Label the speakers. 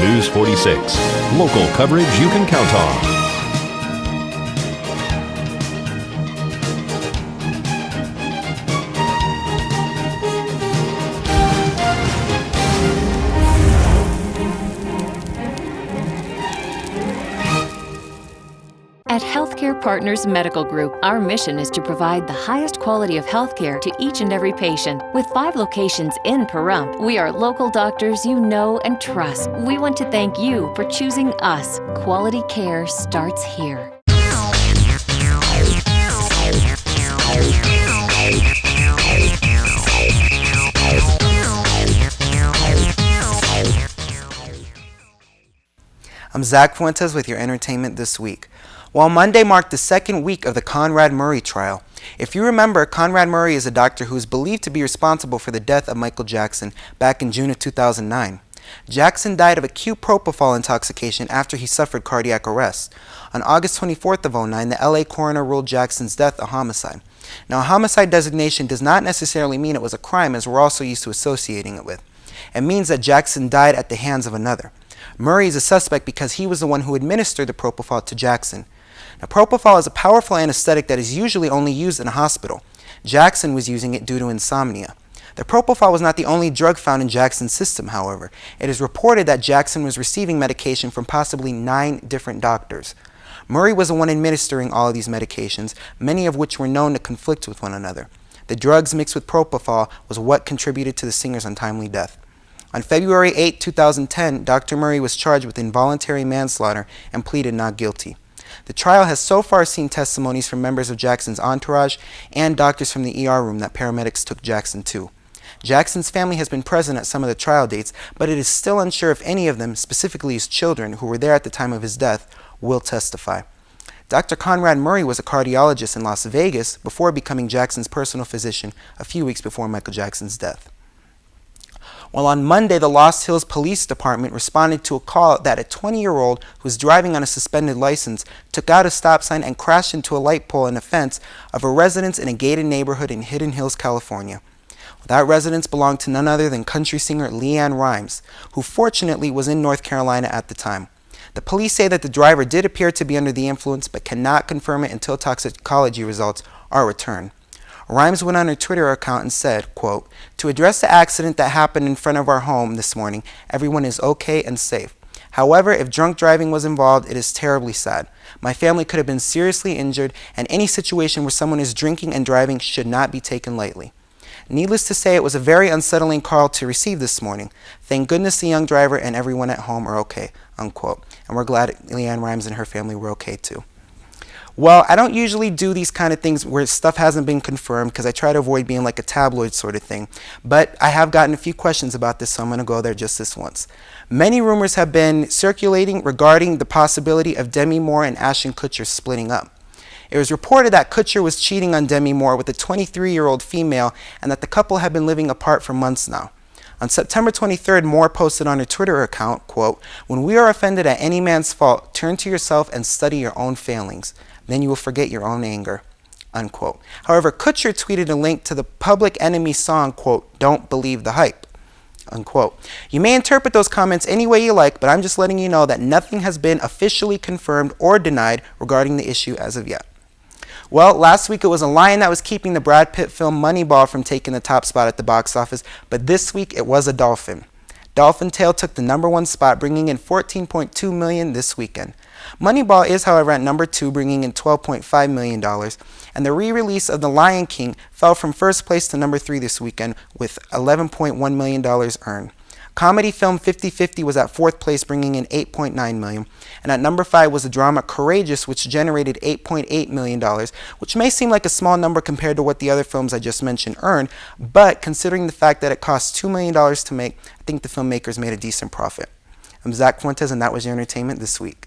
Speaker 1: News 46. Local coverage you can count on.
Speaker 2: At Healthcare Partners Medical Group, our mission is to provide the highest quality of healthcare to each and every patient. With 5 locations in Pahrump, we are local doctors you know and trust. We want to thank you for choosing us. Quality care starts here.
Speaker 3: I'm Zach Fuentes with your entertainment this week. While Monday marked the second week of the Conrad Murray trial, if you remember, Conrad Murray is a doctor who is believed to be responsible for the death of Michael Jackson back in June of 2009. Jackson died of acute propofol intoxication after he suffered cardiac arrest. On August 24th of 2009, the LA coroner ruled Jackson's death a homicide. Now, a homicide designation does not necessarily mean it was a crime, as we're also used to associating it with. It means that Jackson died at the hands of another. Murray is a suspect because he was the one who administered the propofol to Jackson. Now, propofol is a powerful anesthetic that is usually only used in a hospital. Jackson was using it due to insomnia. The propofol was not the only drug found in Jackson's system, however. It is reported that Jackson was receiving medication from possibly 9 different doctors. Murray was the one administering all of these medications, many of which were known to conflict with one another. The drugs mixed with propofol was what contributed to the singer's untimely death. On February 8, 2010, Dr. Murray was charged with involuntary manslaughter and pleaded not guilty. The trial has so far seen testimonies from members of Jackson's entourage and doctors from the ER room that paramedics took Jackson to. Jackson's family has been present at some of the trial dates, but it is still unsure if any of them, specifically his children, who were there at the time of his death, will testify. Dr. Conrad Murray was a cardiologist in Las Vegas before becoming Jackson's personal physician a few weeks before Michael Jackson's death. Well, on Monday, the Lost Hills Police Department responded to a call that a 20-year-old who was driving on a suspended license took out a stop sign and crashed into a light pole and a fence of a residence in a gated neighborhood in Hidden Hills, California. That residence belonged to none other than country singer LeAnn Rimes, who fortunately was in North Carolina at the time. The police say that the driver did appear to be under the influence, but cannot confirm it until toxicology results are returned. Rimes went on her Twitter account and said, quote, "To address the accident that happened in front of our home this morning, everyone is okay and safe. However, if drunk driving was involved, it is terribly sad. My family could have been seriously injured, and any situation where someone is drinking and driving should not be taken lightly. Needless to say, it was a very unsettling call to receive this morning. Thank goodness the young driver and everyone at home are okay," unquote. And we're glad LeAnn Rimes and her family were okay too. Well, I don't usually do these kind of things where stuff hasn't been confirmed because I try to avoid being like a tabloid sort of thing. But I have gotten a few questions about this, so I'm going to go there just this once. Many rumors have been circulating regarding the possibility of Demi Moore and Ashton Kutcher splitting up. It was reported that Kutcher was cheating on Demi Moore with a 23-year-old female and that the couple had been living apart for months now. On September 23rd, Moore posted on her Twitter account, quote, "When we are offended at any man's fault, turn to yourself and study your own failings. Then you will forget your own anger," unquote. However, Kutcher tweeted a link to the Public Enemy song, quote, "Don't believe the hype," unquote. You may interpret those comments any way you like, but I'm just letting you know that nothing has been officially confirmed or denied regarding the issue as of yet. Well, last week it was a lion that was keeping the Brad Pitt film Moneyball from taking the top spot at the box office, but this week it was a dolphin. Dolphin Tale took the #1 spot, bringing in $14.2 million this weekend. Moneyball is, however, at number 2, bringing in $12.5 million, and the re-release of The Lion King fell from first place to number 3 this weekend with $11.1 million earned. Comedy film 50/50 was at 4th place, bringing in $8.9 million, and at number 5 was the drama Courageous, which generated $8.8 million, which may seem like a small number compared to what the other films I just mentioned earned, but considering the fact that it cost $2 million to make, I think the filmmakers made a decent profit. I'm Zach Fuentes, and that was your entertainment this week.